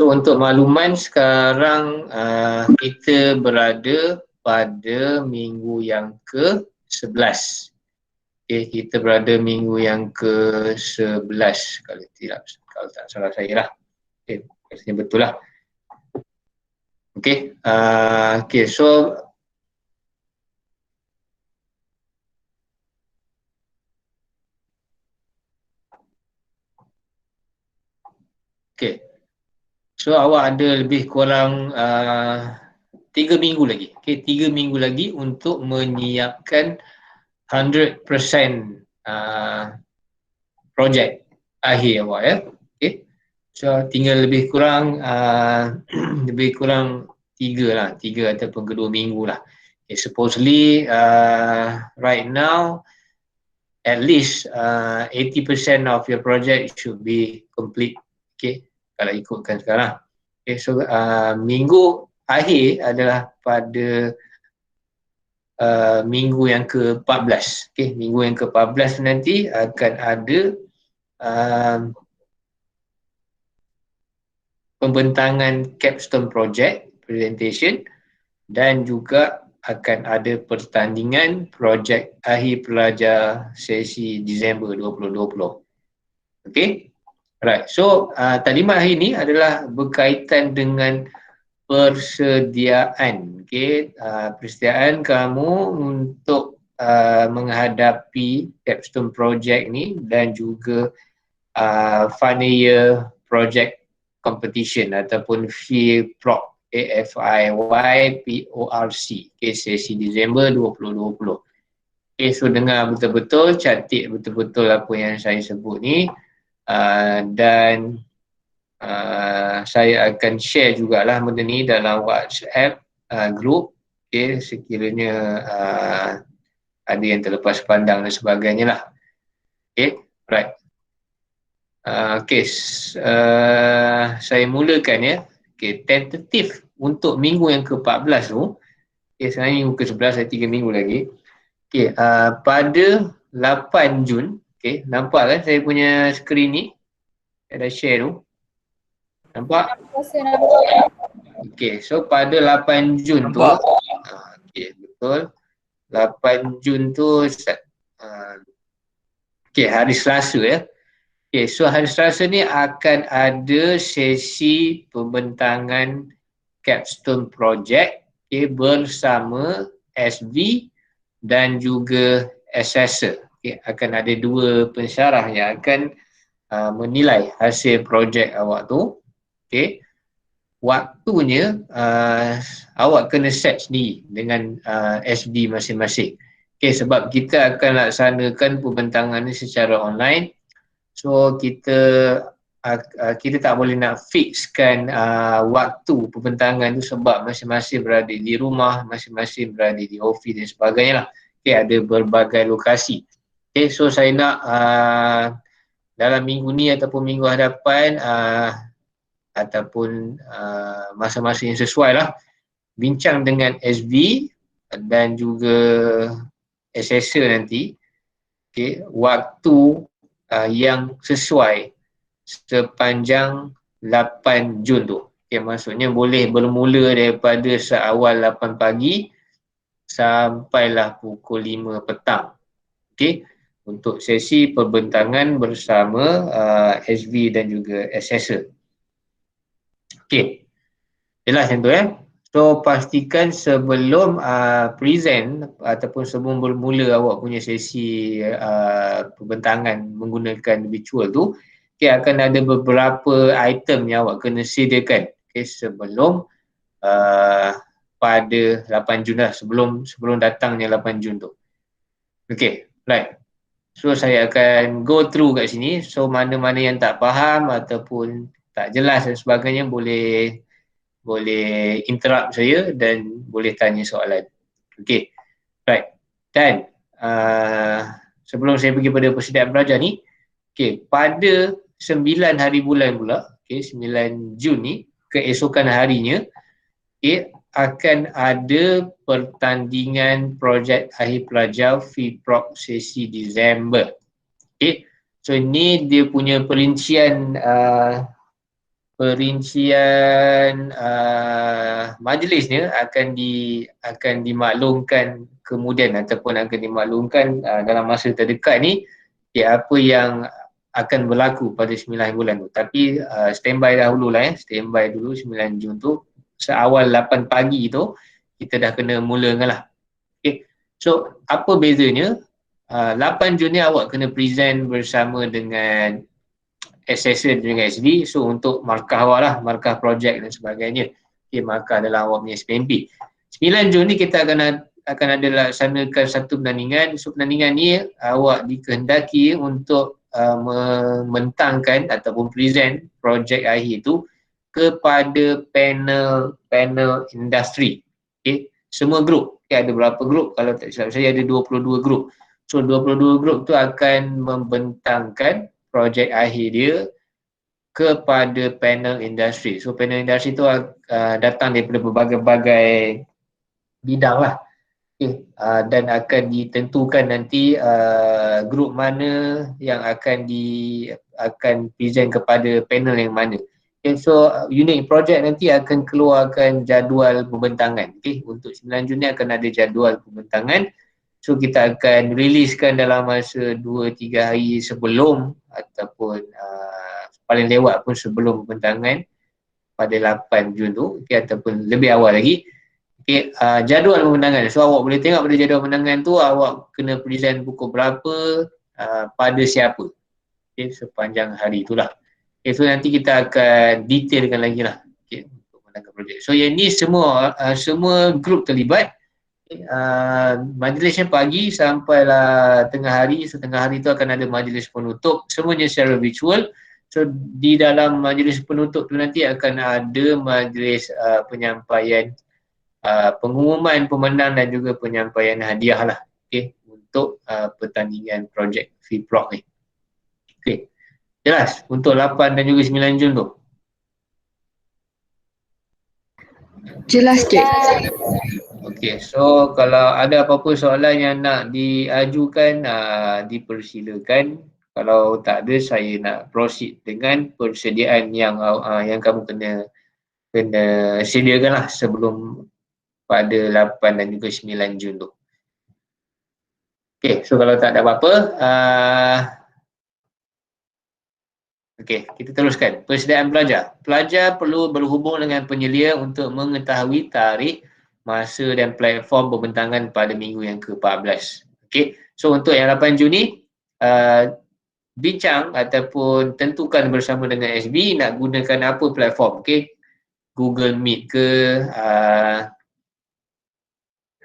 So untuk makluman sekarang kita berada pada minggu yang ke-11. Okay, kita berada minggu yang ke-11 kalau tak salah saya lah. Okay, rasanya betul lah. Okay, okay, so okay. So awak ada lebih kurang 3 minggu lagi. Okay, 3 minggu lagi untuk menyiapkan 100% projek akhir awak ya. Okay. So tinggal lebih kurang lebih kurang 3 ataupun ke 2 minggu lah. Okay, supposedly right now at least 80% of your project should be complete. Okay, kalau ikutkan sekarang. Okay, so minggu akhir adalah pada minggu yang ke-14. Okay, minggu yang ke-14 nanti akan ada pembentangan capstone project presentation dan juga akan ada pertandingan projek akhir pelajar sesi Disember 2020. Okay, right. So taklimat hari ini adalah berkaitan dengan persediaan. Okay, persediaan kamu untuk menghadapi capstone project ni dan juga final year project competition ataupun FIPROC, FIYPORC, okay, sesi Disember 2020. Okay, so dengar betul-betul, catik betul-betul apa yang saya sebut ni, dan saya akan share jugalah benda ni dalam WhatsApp group, okay, sekiranya ada yang terlepas pandang dan sebagainya lah. Okay, right. Okay, saya mulakan ya. Okay, tentatif untuk minggu yang ke-14 tu, okay, sebenarnya minggu ke-11, saya 3 minggu lagi. Okay, pada 8 Jun, okay, nampak kan saya punya skrin ni? Saya dah share tu. Nampak? Okay, so pada 8 Jun tu, okay, betul. 8 Jun tu, okay, hari Selasa ya. Okay, so hari Selasa ni akan ada sesi pembentangan capstone project, okay, bersama SV dan juga assessor. Okay, akan ada 2 pensyarah yang akan menilai hasil projek awak tu. Okay, waktunya awak kena set sendiri dengan SV masing-masing. Okay, sebab kita akan laksanakan pembentangan ni secara online. So kita tak boleh nak fixkan waktu pembentangan tu sebab masing-masing berada di rumah, masing-masing berada di office dan sebagainya lah. Okay, ada berbagai lokasi. Okay, so saya nak dalam minggu ni ataupun minggu hadapan ataupun masa-masa yang sesuai lah, bincang dengan SV dan juga assessor nanti, okay, waktu yang sesuai sepanjang 8 Jun tu. Okay, maksudnya boleh bermula daripada seawal 8 pagi sampailah pukul 5 petang. Okay, untuk sesi perbentangan bersama SV dan juga assessor. Okay, jelas yang tu ya. So pastikan sebelum present ataupun sebelum bermula awak punya sesi pembentangan menggunakan virtual tu, okay, akan ada beberapa item yang awak kena sediakan, okay, sebelum pada 8 Jun lah, sebelum datangnya 8 Jun tu. Okay, right. So saya akan go through kat sini. So mana-mana yang tak faham ataupun tak jelas dan sebagainya boleh interrupt saya dan boleh tanya soalan. Okay, right. Dan sebelum saya pergi pada persediaan belajar ni, okay, pada 9 hari bulan pula, okay, 9 Jun ni, keesokan harinya, okay, akan ada pertandingan projek akhir pelajar FIPROC sesi Disember. Okay, so ini dia punya perincian perincian majlisnya akan dimaklumkan kemudian ataupun akan dimaklumkan dalam masa terdekat ni, apa yang akan berlaku pada 9 bulan tu. Tapi standby dahulu lah standby dulu 9 Jun tu, seawal 8 pagi tu kita dah kena mulakan lah. Okay. So apa bezanya? 8 Jun ni awak kena present bersama dengan assessor dengan SB. So untuk markah awak lah, markah projek dan sebagainya. Okay, markah dalam awak punya SPMP. 9 Jun ni kita akan ada laksanakan satu pertandingan. So pertandingan ni awak dikehendaki untuk membentangkan ataupun present projek akhir tu kepada panel industri. Okay. Semua grup. Okay, ada berapa grup? Kalau tak silap saya ada 22 grup. So 22 grup tu akan membentangkan projek akhir dia kepada panel industri. So panel industri tu datang daripada berbagai-bagai bidang lah. Okay. Dan akan ditentukan nanti grup mana yang akan present kepada panel yang mana. Okay. So unit projek nanti akan keluarkan jadual pembentangan. Okay. Untuk 9 Jun ni akan ada jadual pembentangan. So kita akan riliskan dalam masa 2-3 hari sebelum ataupun paling lewat pun sebelum pembentangan pada 8 Jun tu, okay, ataupun lebih awal lagi. Okay, jadual pembentangan. So awak boleh tengok pada jadual pembentangan tu awak kena present pukul berapa pada siapa. Okay, sepanjang hari itulah. Okay, so nanti kita akan detailkan lagi lah, okay, untuk pembentangan projek. So yang ni semua grup terlibat. Majlisnya pagi sampailah tengah hari. So tengah hari tu akan ada majlis penutup, semuanya secara virtual. So di dalam majlis penutup tu nanti akan ada majlis penyampaian pengumuman pemenang dan juga penyampaian hadiah lah, okay, untuk pertandingan projek FIPROC ni. Okay. Jelas untuk 8 dan juga 9 Jun tu? Jelas, Cik. Okey, so kalau ada apa-apa soalan yang nak diajukan, dipersilakan. Kalau tak ada, saya nak proceed dengan persediaan yang kamu kena sediakan lah sebelum pada 8 dan juga 9 Jun tu. Okey, so kalau tak ada apa-apa, okey, kita teruskan. Persediaan pelajar. Pelajar perlu berhubung dengan penyelia untuk mengetahui tarikh, masa dan platform pembentangan pada minggu yang ke-14. Okey, so untuk yang 8 Juni, bincang ataupun tentukan bersama dengan SB nak gunakan apa platform. Okey, Google Meet ke,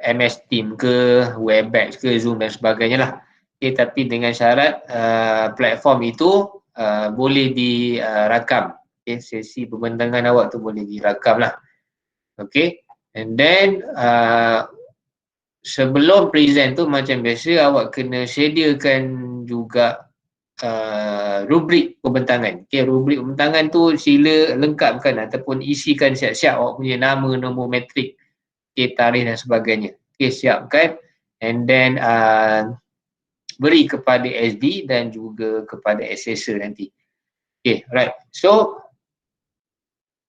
MS Team ke, Webex ke, Zoom dan sebagainya lah. Okey, tapi dengan syarat platform itu boleh dirakam. Okay, sesi pembentangan awak tu boleh dirakam lah. Okay, and then sebelum present tu macam biasa awak kena sediakan juga rubrik pembentangan. Okay, rubrik pembentangan tu sila lengkapkan ataupun isikan siap-siap awak punya nama, nombor matrik, okay, tarikh dan sebagainya. Okay, siapkan and then beri kepada SD dan juga kepada assessor nanti. Okay, right. So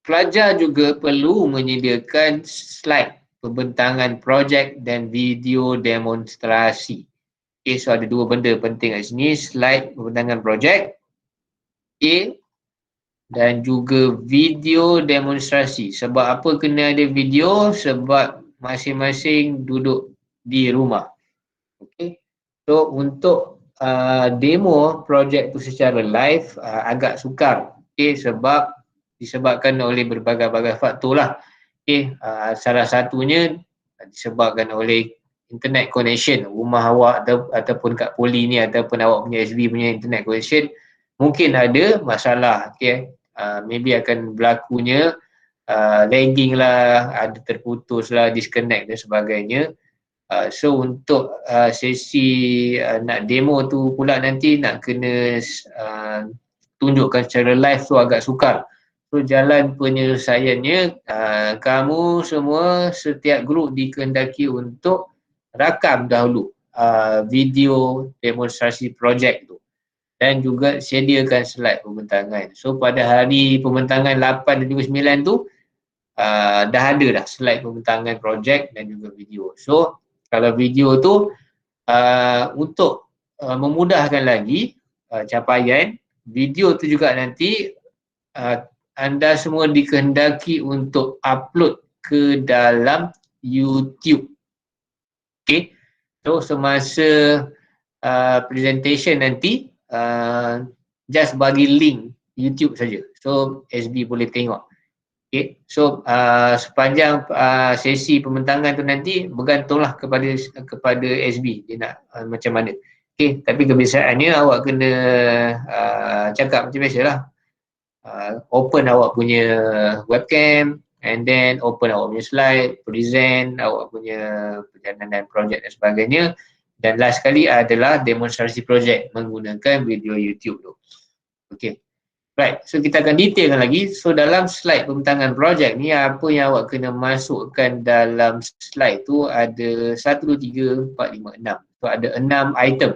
pelajar juga perlu menyediakan slide pembentangan projek dan video demonstrasi. Okay, so ada dua benda penting kat sini, slide pembentangan projek, okay, dan juga video demonstrasi. Sebab apa kena ada video? Sebab masing-masing duduk di rumah. Okay, so untuk demo projek tu secara live agak sukar. Okay, sebab disebabkan oleh berbagai-bagai faktor lah. Okay, salah satunya disebabkan oleh internet connection rumah awak ataupun kat poli ni ataupun awak punya SB punya internet connection mungkin ada masalah. Okay, maybe akan berlakunya lagging lah, ada terputus lah, disconnect dan sebagainya. So untuk sesi nak demo tu pula nanti nak kena tunjukkan secara live tu agak sukar. So jalan penyelesaiannya, kamu semua setiap grup dikehendaki untuk rakam dahulu video demonstrasi projek tu. dan juga sediakan slide pembentangan. So pada hari pembentangan 8 dan juga 9 tu dah ada dah slide pembentangan projek dan juga video. So kalau video tu untuk memudahkan lagi capaian, video tu juga nanti anda semua dikehendaki untuk upload ke dalam YouTube. Okay, so semasa presentation nanti just bagi link YouTube saja. So SB boleh tengok. Okay, so sepanjang sesi pembentangan tu nanti bergantunglah kepada SB dia nak macam mana. Okay, tapi kebiasaannya awak kena cakap macam biasalah. Open awak punya webcam and then open awak punya slide, present awak punya perjalanan projek dan sebagainya. Dan last sekali adalah demonstrasi projek menggunakan video YouTube tu. Okay. Right, so kita akan detailkan lagi. So dalam slide pembentangan projek ni, apa yang awak kena masukkan dalam slide tu ada 1, 2, 3, 4, 5, 6. So ada 6 item.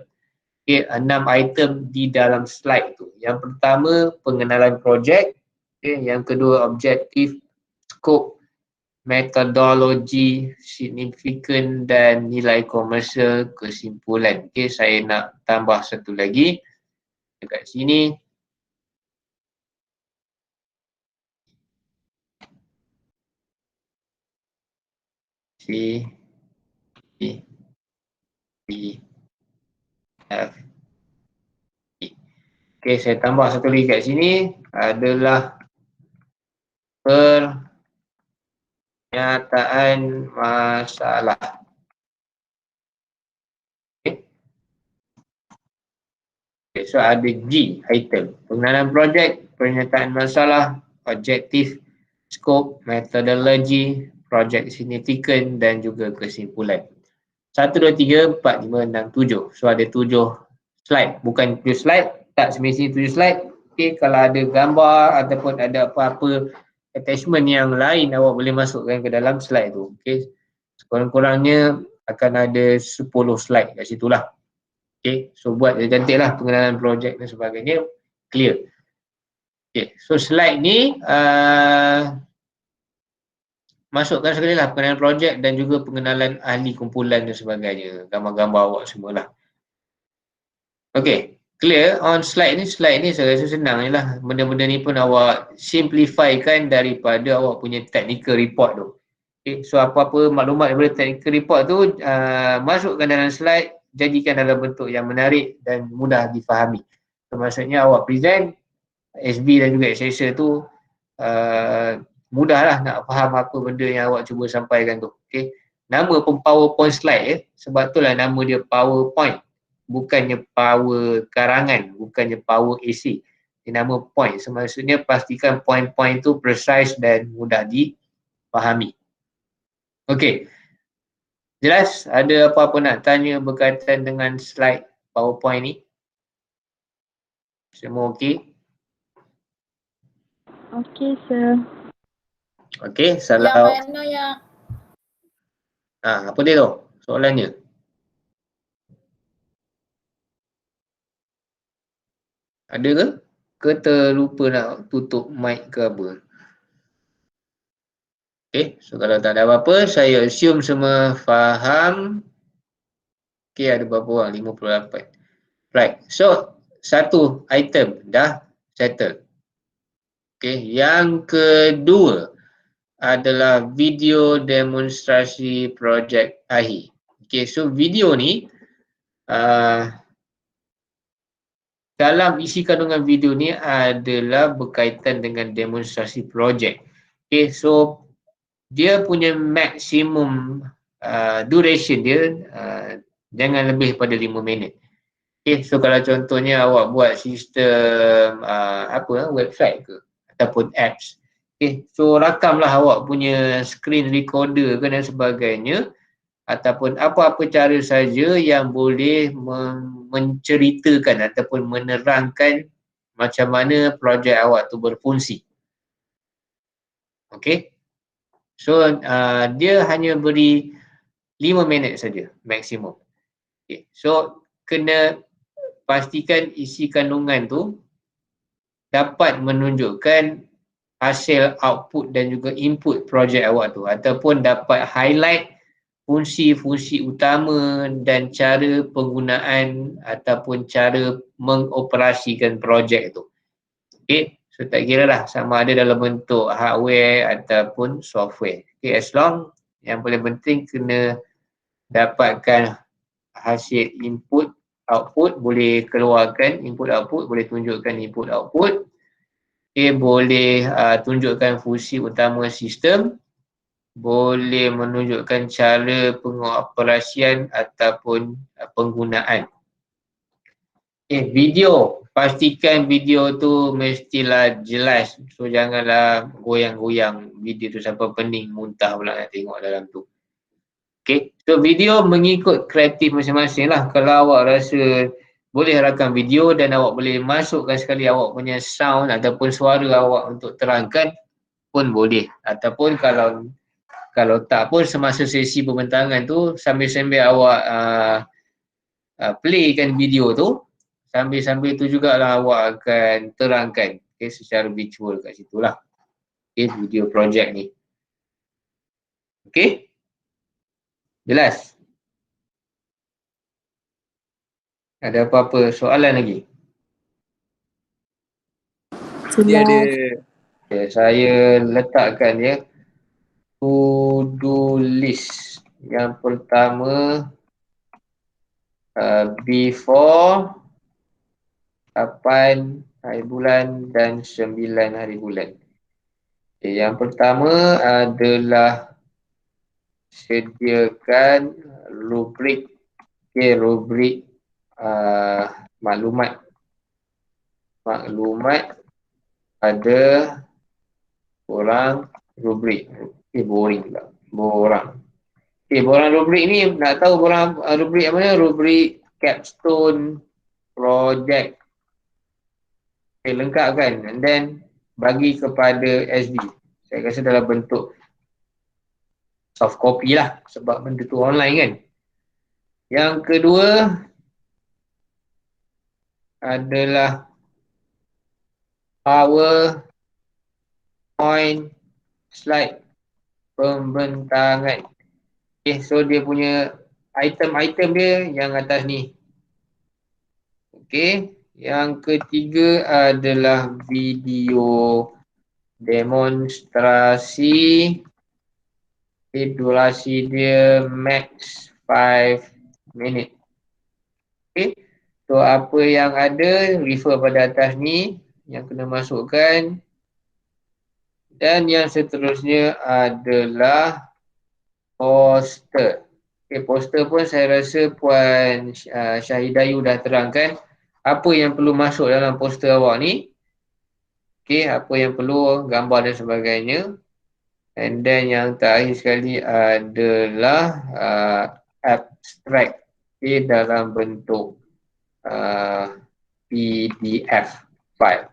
Okay, 6 item di dalam slide tu. Yang pertama, pengenalan projek. Okay, yang kedua, objektif, skop, metodologi, signifikan dan nilai komersial, kesimpulan. Okay, saya nak tambah satu lagi dekat sini. C, B, B, F, E. Okay, saya tambah satu lagi kat sini adalah pernyataan masalah. Okay. Okay, so ada G item. Pengenalan projek, pernyataan masalah, objektif, skop, metodologi, projek signifikan dan juga kesimpulan. 1, 2, 3, 4, 5, 6, 7. So ada 7 slide. Bukan 7 slide, tak semestinya 7 slide. Okay, kalau ada gambar ataupun ada apa-apa attachment yang lain awak boleh masukkan ke dalam slide tu. Okay, sekurang-kurangnya akan ada 10 slide kat situ lah. Okay, so buat dia cantik lah pengenalan projek dan sebagainya. Clear. Okay, so slide ni masukkan sekali lah pengenalan projek dan juga pengenalan ahli kumpulan dan sebagainya. Gambar-gambar awak semualah. Okay, clear on slide ni saya rasa senang je lah. Benda-benda ni pun awak simplifykan daripada awak punya technical report tu. Okay, so apa-apa maklumat daripada technical report tu masukkan dalam slide, jadikan dalam bentuk yang menarik dan mudah difahami. So, maksudnya awak present, SB dan juga assessor tu mudahlah nak faham apa benda yang awak cuba sampaikan tu. Okay. Nama pun PowerPoint slide sebab itulah nama dia PowerPoint. Bukannya power karangan, bukannya power essay. Dia nama point. So, maksudnya pastikan point-point tu precise dan mudah difahami. Okay. Jelas? Ada apa-apa nak tanya berkaitan dengan slide PowerPoint ni? Semua okey? Okey, sir. Okey, salah. Yang mana yang apa dia tu? Soalannya. Ada ke? Ke terlupa nak tutup mic ke apa? Okay, so kalau tak ada apa-apa, saya assume semua faham. Okay, ada berapa orang? 58. Right, so satu item dah settle. Okay, yang kedua adalah video demonstrasi projek akhir. Okay, so video ni dalam isi kandungan video ni adalah berkaitan dengan demonstrasi projek. Okay, so dia punya maksimum duration dia jangan lebih pada 5 minit. Okay, so kalau contohnya awak buat sistem website ke ataupun apps. Okay, so rakamlah awak punya screen recorder ke dan sebagainya ataupun apa-apa cara saja yang boleh menceritakan ataupun menerangkan macam mana projek awak tu berfungsi. Okay. So dia hanya beri 5 minit saja maksimum. Okay. So kena pastikan isi kandungan tu dapat menunjukkan hasil output dan juga input projek awak tu, ataupun dapat highlight fungsi-fungsi utama dan cara penggunaan ataupun cara mengoperasikan projek tu. Okay, so tak kira lah sama ada dalam bentuk hardware ataupun software. Okay, as long yang paling penting kena dapatkan hasil input output, boleh keluarkan input output, boleh tunjukkan input output, okay, boleh tunjukkan fungsi utama sistem, boleh menunjukkan cara pengoperasian ataupun penggunaan. Video, pastikan video tu mestilah jelas. So janganlah goyang-goyang video tu sampai pening, muntah pula nak tengok dalam tu. Okay, so video mengikut kreatif masing-masing lah. Kalau awak rasa boleh rakam video dan awak boleh masukkan sekali awak punya sound ataupun suara awak untuk terangkan pun boleh. Ataupun kalau tak pun semasa sesi pembentangan tu sambil-sambil awak playkan video tu, sambil-sambil tu jugalah awak akan terangkan, okay, secara visual kat situ lah, okay, video project ni. Okay, jelas? Ada apa-apa soalan lagi? Dia ada. Okay, saya letakkan ya to-do list. Yang pertama, before 8 hari bulan dan 9 hari bulan. Okay, yang pertama adalah sediakan rubrik, okay, rubrik maklumat pada borang rubrik. Boring pula. Borang. Borang rubrik ni nak tahu borang rubrik apa ni? Rubrik capstone project. Lengkapkan and then bagi kepada SD. Saya rasa dalam bentuk soft copy lah sebab benda tu online kan. Yang kedua adalah PowerPoint slide pembentangan. Okay, so dia punya item-item dia yang atas ni. Okay, yang ketiga adalah video demonstrasi. Okay, durasi dia max 5 minit. Okay, so apa yang ada refer pada atas ni yang kena masukkan. Dan yang seterusnya adalah poster. Okay, poster pun saya rasa Puan Syahidayu dah terangkan apa yang perlu masuk dalam poster awak ni. Okay, apa yang perlu, gambar dan sebagainya. And then yang terakhir sekali adalah abstract, okay, dalam bentuk PDF file.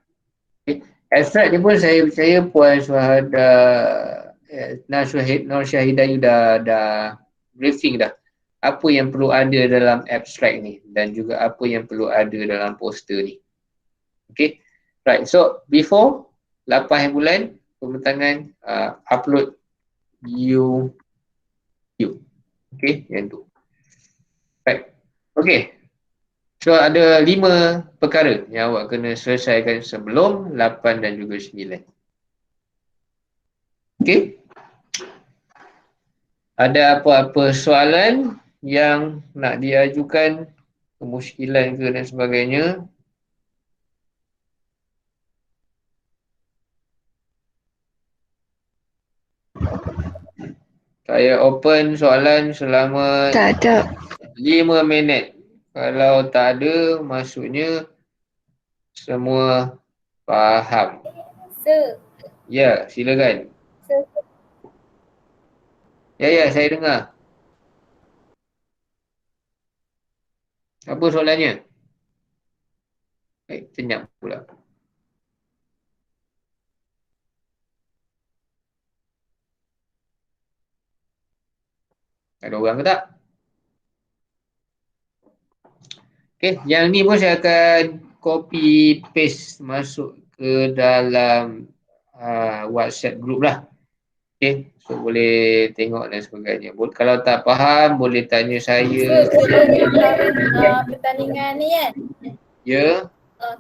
Okay. Abstract ni pun saya percaya Puan Syuhada Nur Syahidayu dah briefing dah apa yang perlu ada dalam abstract ni dan juga apa yang perlu ada dalam poster ni. Okay, right. So before 8 hari bulan pembentangan upload YouTube. Okay, yang tu. Right. Okay. So ada 5 perkara yang awak kena selesaikan sebelum 8 dan juga 9. Okay. Ada apa-apa soalan yang nak diajukan, kemusykilan ke dan sebagainya? Saya open soalan selama Tak ada. 5 minit. Kalau tak ada, maksudnya semua faham. Sir. Ya, silakan. Sir. Ya, saya dengar. Apa soalannya? Senyap pula. Ada orang ke tak? Okay, yang ni pun saya akan copy paste masuk ke dalam WhatsApp group lah. Okay, so boleh tengok dan sebagainya. Kalau tak faham boleh tanya saya. Kiranya tarikh pertandingan ni kan? Ya.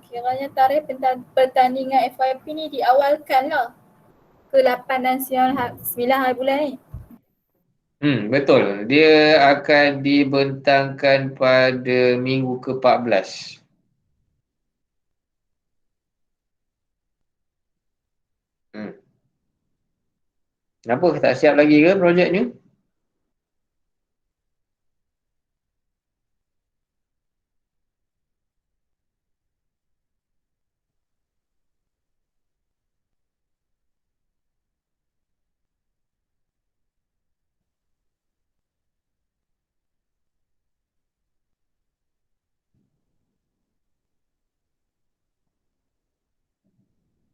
Kiranya tarikh pertandingan FYP ni diawalkan lah ke 8 dan 9 hari bulan ni. Betul. Dia akan dibentangkan pada minggu ke-14. Kenapa tak siap lagi ke projek ni?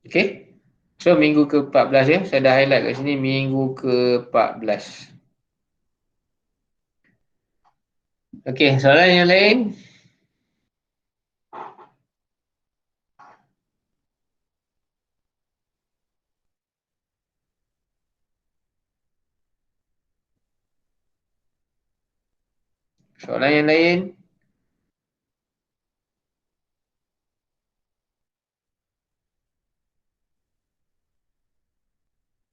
Okay. So minggu ke-14 ya. Saya dah highlight kat sini minggu ke-14. Okay, soalan yang lain? Soalan yang lain?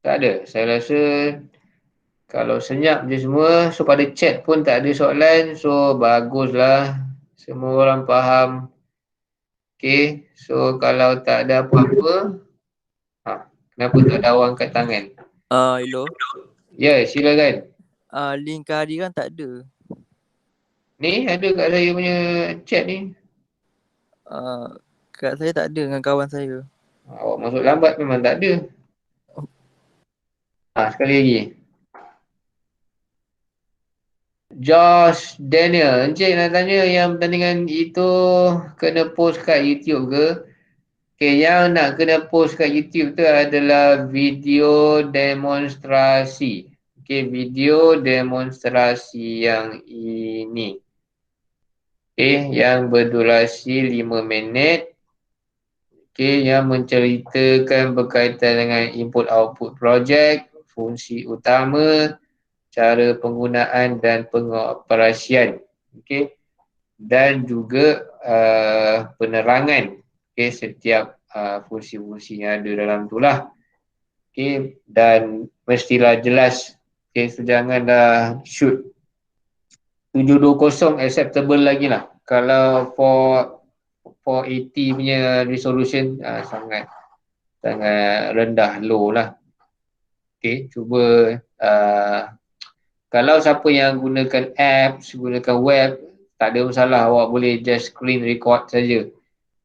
Tak ada. Saya rasa kalau senyap je semua, so pada chat pun tak ada soalan, so baguslah. Semua orang faham. Okay, so kalau tak ada apa-apa, kenapa tak ada orang angkat tangan? Hello. Ya, silakan. Link kehadiran tak ada. Ni ada kat saya punya chat ni. Kat saya tak ada dengan kawan saya. Awak masuk lambat memang tak ada. Sekali lagi. Josh Daniel, Encik nak tanya yang pertandingan itu kena post kat YouTube ke? Okay, yang nak kena post kat YouTube tu adalah video demonstrasi. Okay, video demonstrasi yang ini. Okay, yang berdurasi 5 minit. Okay, yang menceritakan berkaitan dengan input-output projek, fungsi utama, cara penggunaan dan pengoperasian, okay, dan juga penerangan, okay, setiap fungsi-fungsi yang ada dalam tu lah, okay, dan mestilah jelas, okay, so janganlah shoot 720 acceptable lagi lah. Kalau 480 punya resolution sangat rendah, low lah. Okay, cuba kalau siapa yang gunakan apps, gunakan web, tak ada masalah, awak boleh just screen record saja.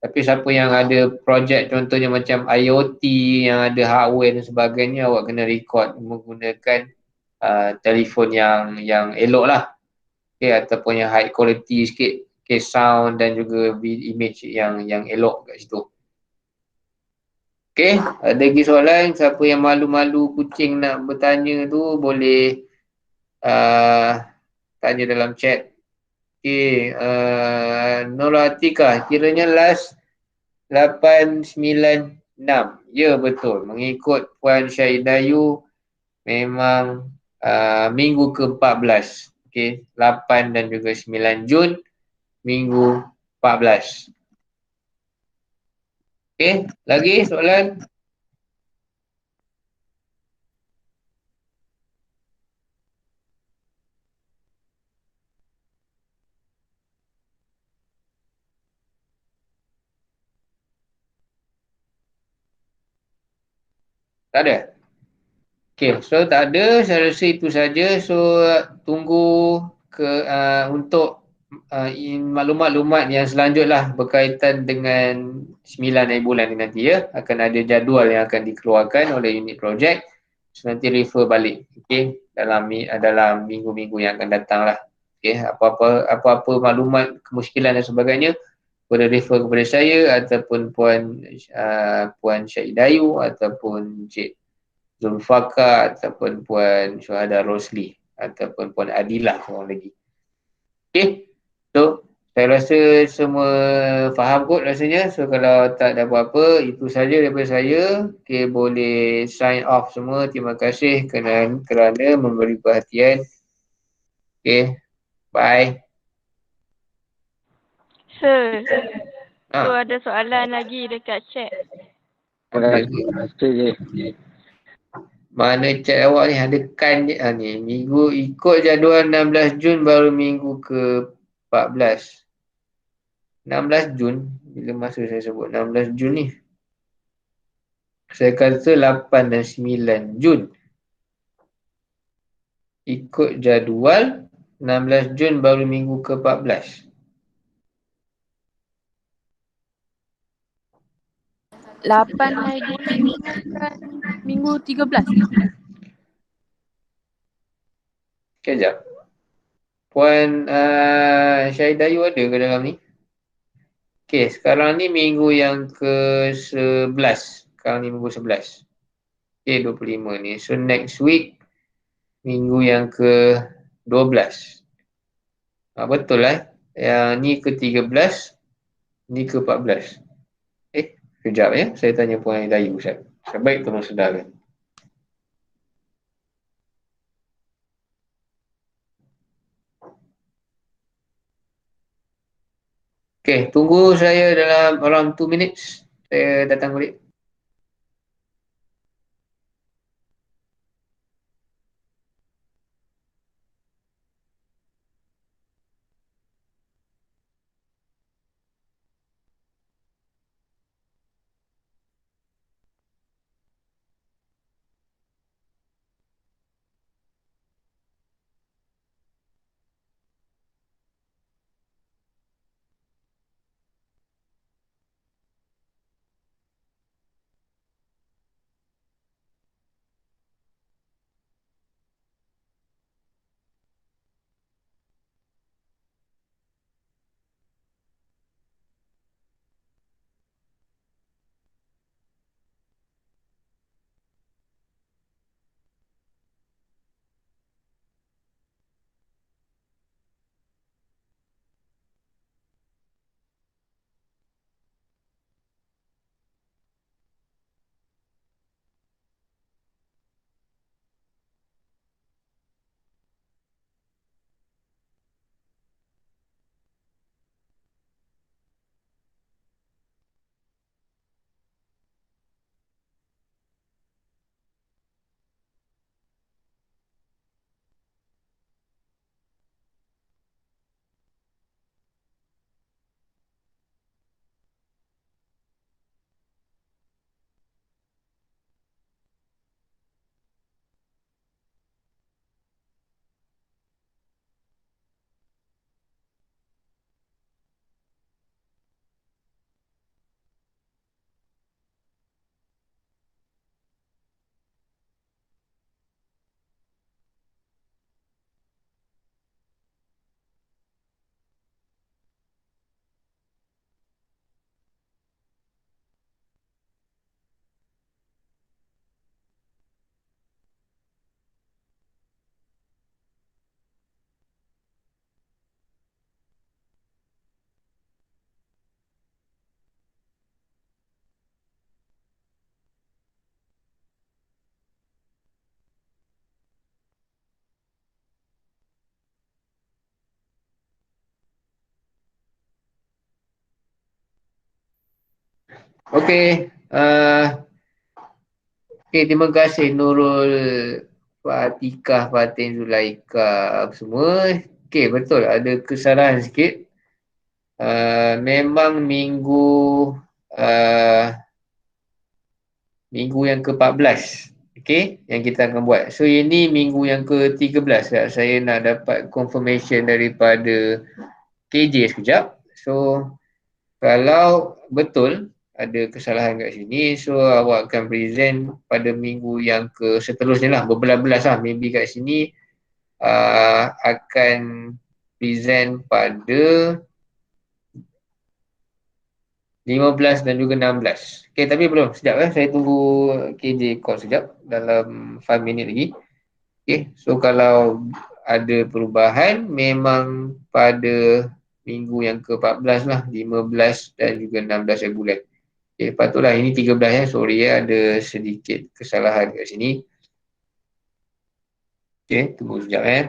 Tapi siapa yang ada projek contohnya macam IoT yang ada hardware dan sebagainya, awak kena record menggunakan telefon yang elok lah. Okay, ataupun yang high quality sikit, okay, sound dan juga image yang elok kat situ. Okay, ada lagi soalan? Siapa yang malu-malu kucing nak bertanya tu boleh tanya dalam chat. Okay, Nur Atikah, kiranya last 896. Ya, betul. Mengikut Puan Syahidayu memang minggu ke-14. Okay, 8 dan juga 9 Jun, minggu 14. Okay, lagi soalan? Tak ada? Okay, so tak ada. Saya rasa itu saja. So, tunggu untuk maklumat-maklumat yang selanjutnya berkaitan dengan 9 hari bulan ini nanti ya. Akan ada jadual yang akan dikeluarkan oleh unit projek. So, nanti refer balik. Okay, dalam minggu-minggu yang akan datang lah. Okay, apa-apa maklumat, kemusykilan dan sebagainya, boleh refer kepada saya ataupun Puan Syahidayu ataupun Cik Zulfaka ataupun Puan Syuhada Rosli ataupun Puan Adilah seorang lagi. Okay, so Saya rasa semua faham kot rasanya. So kalau tak ada apa-apa, itu saja daripada saya. Okay, boleh sign off semua. Terima kasih kerana memberi perhatian. Okay, bye. Sir, tu Ha, ada soalan lagi dekat chat. ada ke? Mana chat awak ni ada kan je ni. Minggu ikut jadual 16 Jun baru minggu ke 14. 16 Jun, bila masa saya sebut 16 Jun ni? Saya kata 8 dan 9 Jun. Ikut jadual 16 Jun baru minggu ke 14. 8 hari Jun bukan minggu 13. Kejap. Puan Syahidayu ada ke dalam ni? Okey, sekarang ni minggu yang ke-11. Sekarang ni minggu 11. Okey, 25 ni. So next week minggu yang ke-12. Betul lah. Yang ni ke-13, ni ke-14. Kejap ya. Saya tanya Puan Syahidayu, Ustaz. Sebaik tolong sedarkan. Okey, tunggu saya dalam around 2 minutes. Saya datang balik. Okey. Terima kasih Nurul, Fatikah, Fatin, Zulaika apa semua. Okey, betul ada kesalahan sikit. Memang uh, minggu yang ke-14. Okey, yang kita akan buat. So ini minggu yang ke-13. Saya nak dapat confirmation daripada KJ sekejap. So kalau betul ada kesalahan kat sini, so awak akan present pada minggu yang seterusnya lah, berbelas-belas lah. Maybe kat sini akan present pada 15 dan juga 16. Okay, tapi belum. Sekejap saya tunggu KJ call sekejap. Dalam 5 minit lagi. Okay, so kalau ada perubahan, memang pada minggu yang ke-14 lah, 15 dan juga 16 bulan. Okay, patutlah ini 13 ya, sorry ya, ada sedikit kesalahan kat sini. Okay, tunggu sekejap ya.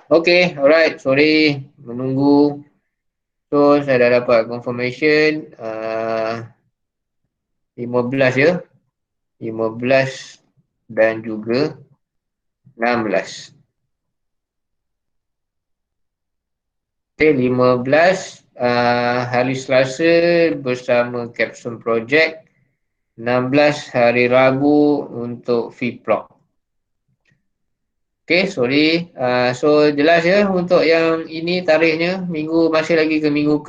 Okay, alright. Sorry menunggu. So, saya dah dapat confirmation 15 ya. 15 dan juga 16. Okay, 15 hari Selasa bersama Capstone Project. 16 hari Rabu untuk FIPLOG. Okay, sorry. So jelas ya untuk yang ini tarikhnya minggu masih lagi ke minggu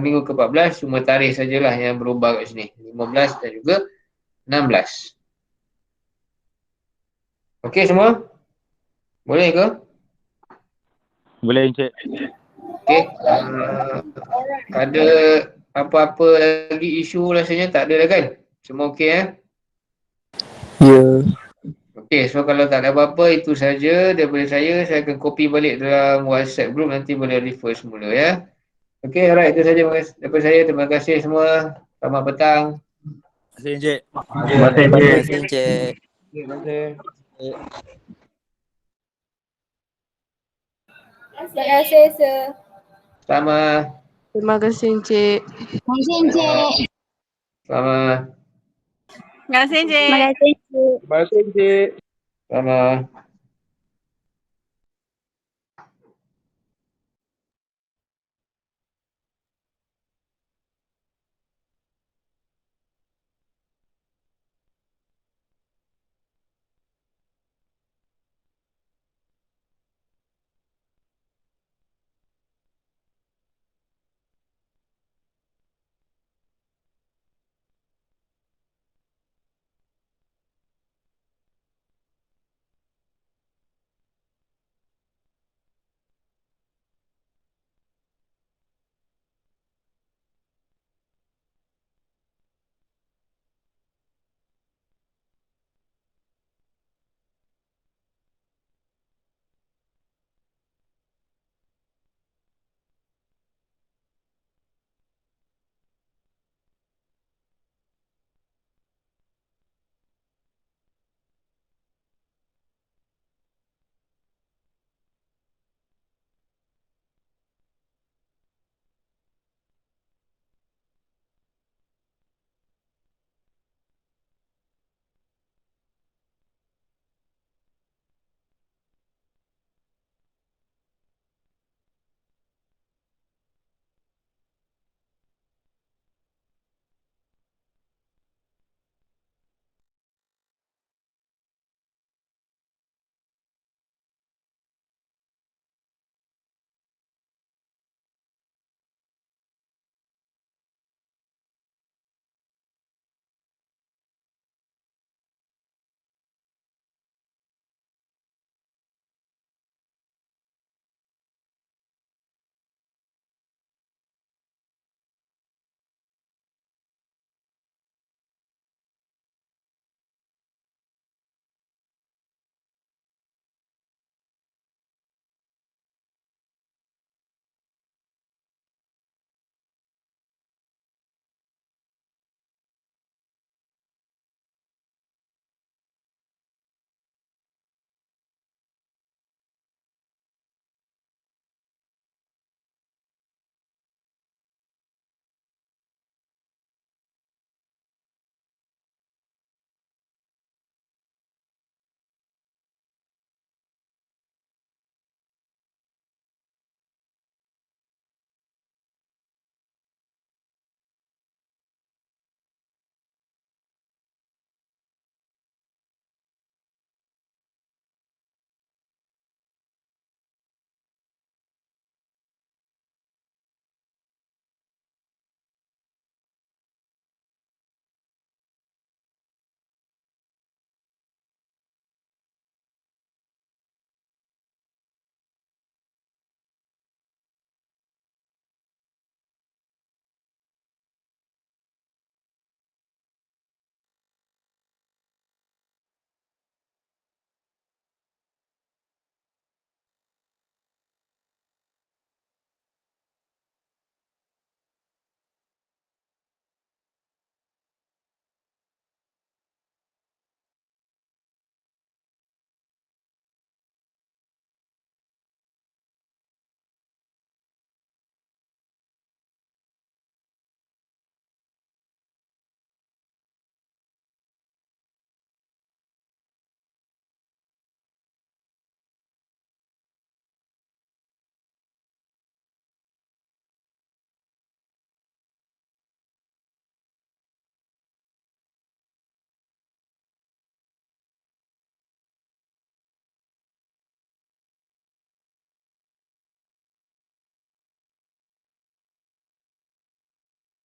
minggu ke-14, cuma tarikh sajalah yang berubah kat sini. 15 dan juga 16. Okay semua? Boleh ke? Boleh Encik. Okay. Ada apa-apa lagi isu rasanya tak ada dah kan? Semua okey ya? Ya. Okey, so kalau tak ada apa-apa itu saja daripada saya. Saya akan copy balik dalam WhatsApp group, nanti boleh refer semula ya. Okey, alright, itu saja daripada saya. Terima kasih semua. Selamat petang. Terima kasih Encik. Terima kasih Terima Encik. kasih Encik. Terima kasih. Terima kasih, Sir. Sama. Terima kasih Encik. Terima kasih Encik. Sama. Terima kasih, Encik. Terima kasih Encik. Sama.